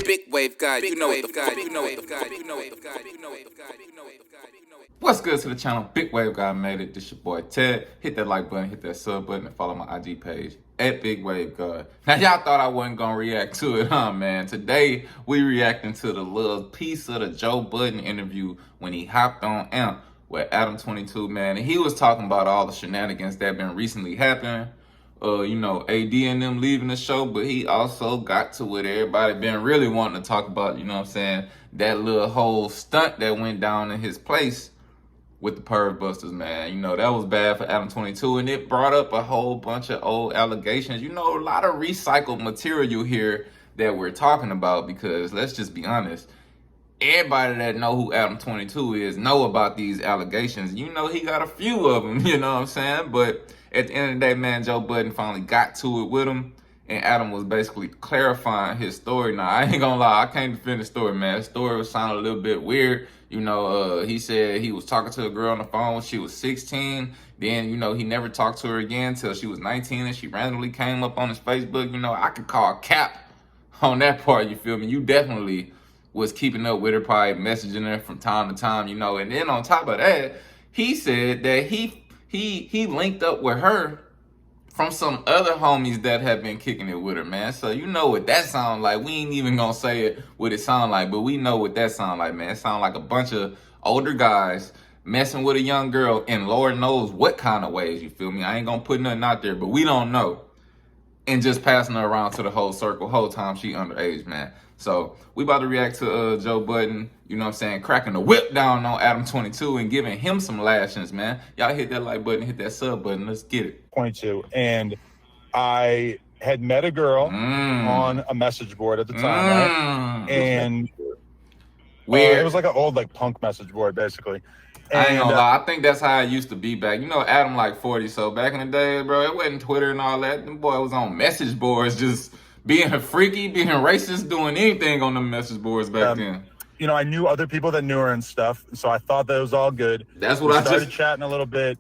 big wave guy. You know what the fuck. You know what the fuck. You know what the fuck. You know what the fuck. You know what the fuck. What's good to the channel? Big Wave Guy made it. This your boy Ted. Hit that like button, hit that sub button, and follow my IG page at Big Wave Guy. Now y'all thought I wasn't gonna react to it, huh, man? Today we reacting to the little piece of the Joe Budden interview when he hopped on AMP with Adam22, man, and he was talking about all the shenanigans that been recently happening. You know, AD and them leaving the show, but he also got to what everybody been really wanting to talk about, you know what I'm saying? That little whole stunt that went down in his place with the Perv Busters, man. You know, that was bad for Adam22, and it brought up a whole bunch of old allegations. You know, a lot of recycled material here that we're talking about, because let's just be honest, everybody that know who Adam22 is know about these allegations. You know, he got a few of them, you know what I'm saying? But at the end of the day, man, Joe Budden finally got to it with him, and Adam was basically clarifying his story. Now, I ain't gonna lie, I can't defend the story, man. The story was sounding a little bit weird. You know, he said he was talking to a girl on the phone when she was 16. Then, you know, he never talked to her again until she was 19, and she randomly came up on his Facebook. You know, I could call cap on that part, you feel me? You definitely was keeping up with her, probably messaging her from time to time, you know. And then on top of that, he said that he linked up with her from some other homies that have been kicking it with her, man. So you know what that sound like. We ain't even gonna say it what it sound like, but we know what that sound like, man. It sound like a bunch of older guys messing with a young girl in Lord knows what kind of ways, you feel me? I ain't gonna put nothing out there, but we don't know. And just passing her around to the whole circle, whole time she underage, man. So we about to react to Joe Budden, you know what I'm saying, cracking the whip down on Adam22 and giving him some lashings, man. Y'all hit that like button, hit that sub button. Let's get it. 22, and I had met a girl on a message board at the time, right? And weird. It was like an old punk message board, basically. And, I ain't gonna lie, I think that's how it used to be back. You know, Adam like 40, so back in the day, bro, it wasn't Twitter and all that. Them boy was on message boards, just being freaky, being racist, doing anything on the message boards back then. You know, I knew other people that knew her and stuff, so I thought that was all good. That's what I started chatting a little bit.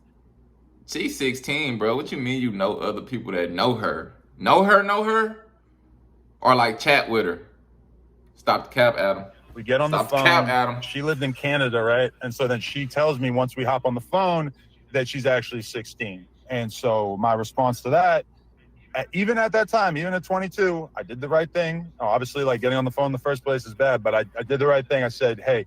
She's 16, bro. What you mean you know other people that know her? Know her? Or like chat with her? Stop the cap, Adam. We get on the phone. Cap, Adam. She lived in Canada, right? And so then she tells me once we hop on the phone that she's actually 16. And so my response to that, even at that time, even at 22, I did the right thing. Obviously, like getting on the phone in the first place is bad, but I did the right thing. I said, hey,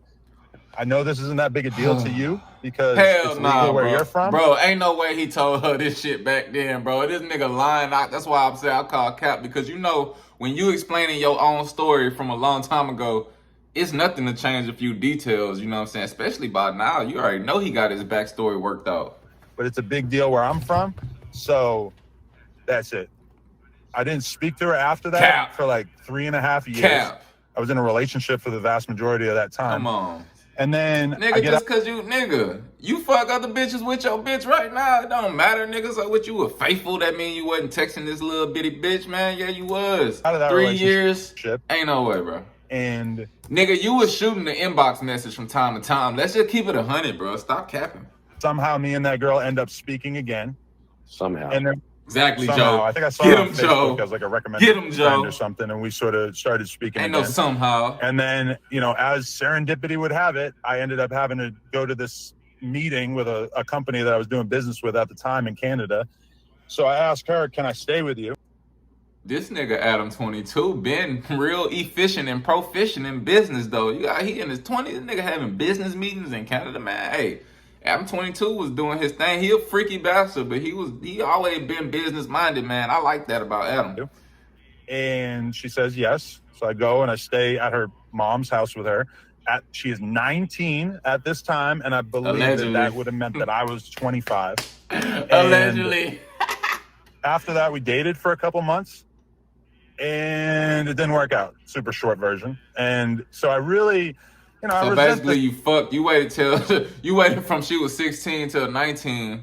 I know this isn't that big a deal to you because it's legal where you're from. Bro, ain't no way he told her this shit back then, bro. This nigga lying. That's why I'm saying I call cap, because you know, when you explaining your own story from a long time ago, it's nothing to change a few details, you know what I'm saying? Especially by now, you already know he got his backstory worked out. But it's a big deal where I'm from, so that's it. I didn't speak to her after that for like 3.5 years. I was in a relationship for the vast majority of that time. Come on. And then nigga, just cause you fuck other bitches with your bitch right now, it don't matter, nigga. So what, you were faithful? That mean you wasn't texting this little bitty bitch, man? Yeah, you was. Out of that 3 years? Ain't no way, bro. And nigga, you was shooting the inbox message from time to time. Let's just keep it 100, bro. Stop capping. Somehow me and that girl end up speaking again. Somehow. And then exactly, Joe. I think I saw her on Facebook as like a recommended friend or something, and we sort of started speaking again. No somehow. And then, you know, as serendipity would have it, I ended up having to go to this meeting with a company that I was doing business with at the time in Canada. So I asked her, can I stay with you? This nigga Adam22 been real efficient and proficient in business, though. He in his 20s, this nigga having business meetings in Canada, man. Hey, Adam22 was doing his thing. He a freaky bastard, but he always been business minded, man. I like that about Adam. And she says yes. So I go and I stay at her mom's house with her. She is 19 at this time, and I believe that would have meant that I was 25. Allegedly. After that, we dated for a couple months, and it didn't work out. Super short version. And so I really, you know, so basically you fucked. You waited from she was 16 till 19.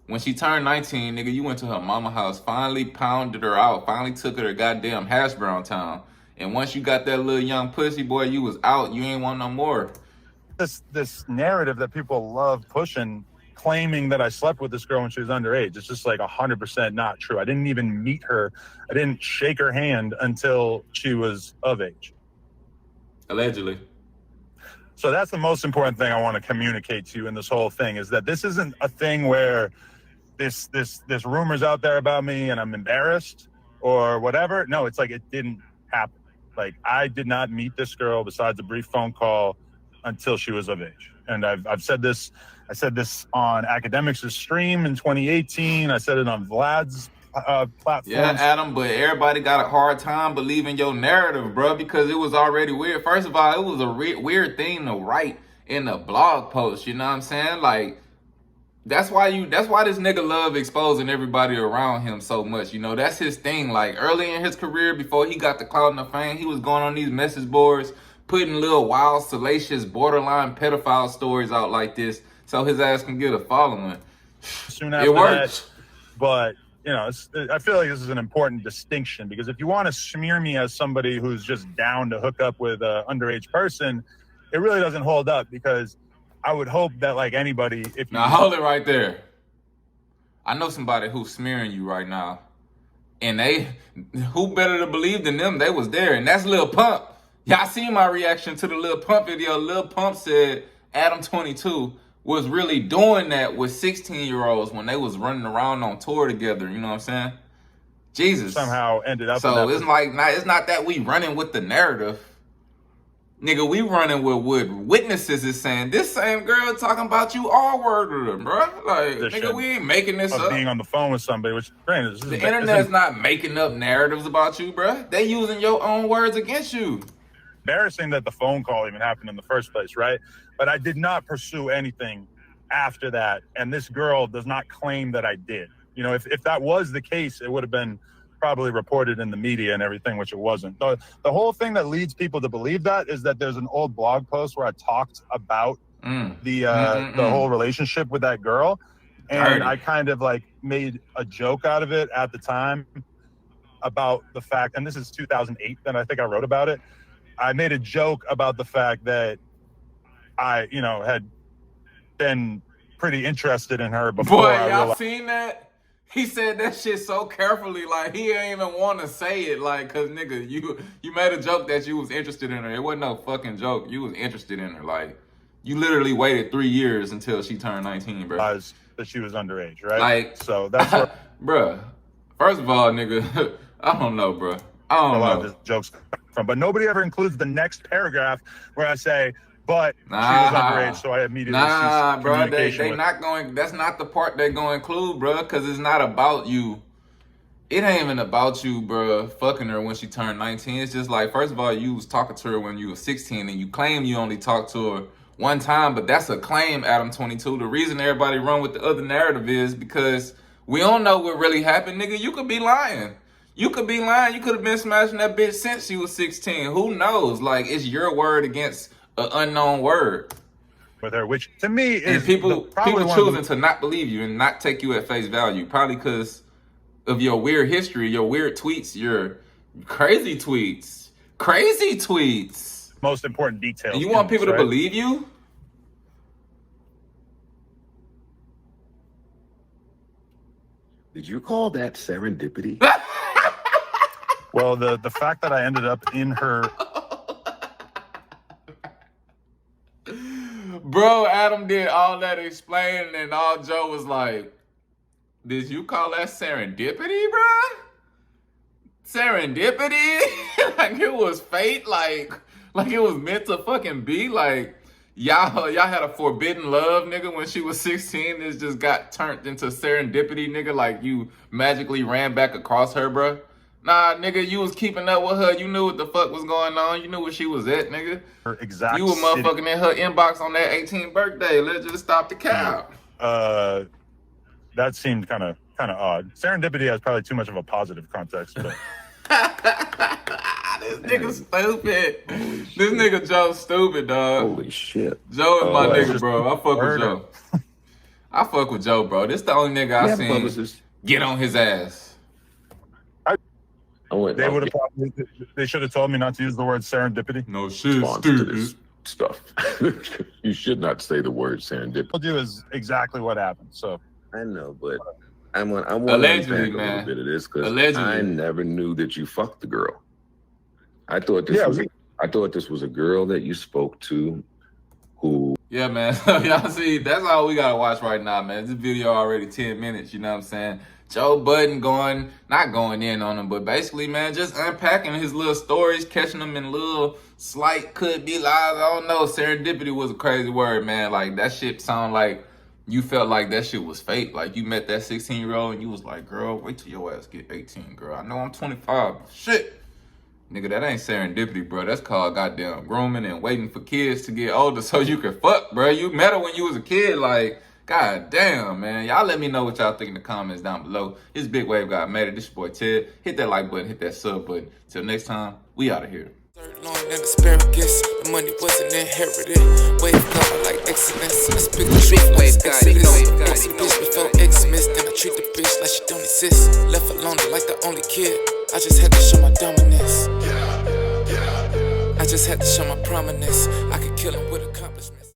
When she turned 19, nigga, you went to her mama house, finally pounded her out, finally took her to goddamn hash brown town. And once you got that little young pussy, boy, you was out. You ain't want no more. This narrative that people love pushing, claiming that I slept with this girl when she was underage, it's just like 100% not true. I didn't even meet her. I didn't shake her hand until she was of age. Allegedly. So that's the most important thing I want to communicate to you in this whole thing, is that this isn't a thing where this rumors out there about me and I'm embarrassed or whatever. No, it's like it didn't happen. Like, I did not meet this girl besides a brief phone call until she was of age. And I've said this. I said this on Academics' stream in 2018. I said it on Vlad's platform. Yeah, Adam, but everybody got a hard time believing your narrative, bro, because it was already weird. First of all, it was a weird thing to write in a blog post. You know what I'm saying? Like, that's why this nigga love exposing everybody around him so much. You know, that's his thing. Like, early in his career, before he got the clout and the fame, he was going on these message boards, putting little wild, salacious, borderline pedophile stories out like this, so his ass can get a following. Soon after that, but you know, I feel like this is an important distinction, because if you want to smear me as somebody who's just down to hook up with an underage person, it really doesn't hold up, because I would hope that, like anybody, if now hold it right there. I know somebody who's smearing you right now, and who better to believe than them? They was there, and that's Lil Pump. Y'all seen my reaction to the Lil Pump video. Lil Pump said Adam22 was really doing that with 16-year-olds when they was running around on tour together. You know what I'm saying? Jesus. Somehow ended up. So it's like, it's not that we running with the narrative. Nigga, we running with what witnesses is saying. This same girl talking about you all worded her, bro. Like, nigga, we ain't making this up. Being on the phone with somebody, which granted, the internet's not making up narratives about you, bro. They using your own words against you. Embarrassing that the phone call even happened in the first place, right? But I did not pursue anything after that, and this girl does not claim that I did. You know, if that was the case, it would have been probably reported in the media and everything, which it wasn't. The whole thing that leads people to believe that is that there's an old blog post where I talked about the whole relationship with that girl, and I kind of like made a joke out of it at the time about the fact, and this is 2008, and I think I wrote about it. I made a joke about the fact that I, you know, had been pretty interested in her before. Boy, y'all seen that? He said that shit so carefully, like he ain't even want to say it, like, cause nigga, you made a joke that you was interested in her. It wasn't no fucking joke. You was interested in her, like you literally waited 3 years until she turned 19, bro. That she was underage, right? Like, so that's what, bruh. First of all, nigga, I don't know, bruh. I don't know. A lot of this jokes from, but nobody ever includes the next paragraph where I say, but she was underage, so I immediately ceased communication. They not going. That's not the part they're going to include, bro. Because it's not about you. It ain't even about you, bro. Fucking her when she turned 19. It's just like, first of all, you was talking to her when you were 16, and you claim you only talked to her one time, but that's a claim, Adam22. The reason everybody run with the other narrative is because we don't know what really happened, nigga. You could be lying. You could be lying. You could have been smashing that bitch since she was 16. Who knows? Like, it's your word against an unknown word. With her, which to me is and people choosing to not believe you and not take you at face value, probably because of your weird history, your weird tweets, your crazy tweets. Most important details. And you want people to believe you? Did you call that serendipity? Well, the fact that I ended up in her. Bro, Adam did all that explaining, and all Joe was like, did you call that serendipity, bro? Serendipity? Like it was fate? Like it was meant to fucking be? Like, y'all had a forbidden love, nigga, when she was 16. This just got turned into serendipity, nigga. Like you magically ran back across her, bro. Nah, nigga, you was keeping up with her. You knew what the fuck was going on. You knew where she was at, nigga. Her exact you were motherfucking in her inbox on that 18th birthday. Let's just stop the cap. That seemed kind of odd. Serendipity has probably too much of a positive context. But. This nigga stupid. This nigga Joe stupid, dog. Holy shit. Joe is my nigga, bro. I fuck with Joe. I fuck with Joe, bro. This the only nigga I seen get on his ass. They should have told me not to use the word serendipity. No shit, stupid stuff. You should not say the word serendipity. What I'll do is exactly what happened. So I know, but I want to allegedly, unpack a little bit of this because allegedly. I never knew that you fucked the girl. I thought this was I thought this was a girl that you spoke to who... Yeah, man. Y'all see, that's all we gotta watch right now, man. This video already 10 minutes, you know what I'm saying? Joe Budden not going in on him, but basically, man, just unpacking his little stories, catching them in little slight could be lies. I don't know. Serendipity was a crazy word, man. Like, that shit sound like you felt like that shit was fake. Like, you met that 16-year-old and you was like, girl, wait till your ass get 18, girl. I know I'm 25. Shit. Nigga, that ain't serendipity, bro. That's called goddamn grooming and waiting for kids to get older so you can fuck, bro. You met her when you was a kid, like, god damn, man. Y'all let me know what y'all think in the comments down below. It's Big Wave God made it. This your boy Ted. Hit that like button, hit that sub button. Till next time, we out of here. Long and asparagus, the money wasn't inherited. Wave God like excellence. I speak the truth like Exodus. Exy bitch before Xmas, then I treat the bitch like she don't exist. Left alone like the only kid. I just had to show my dominance. I just had to show my prominence. I could kill him with accomplishment.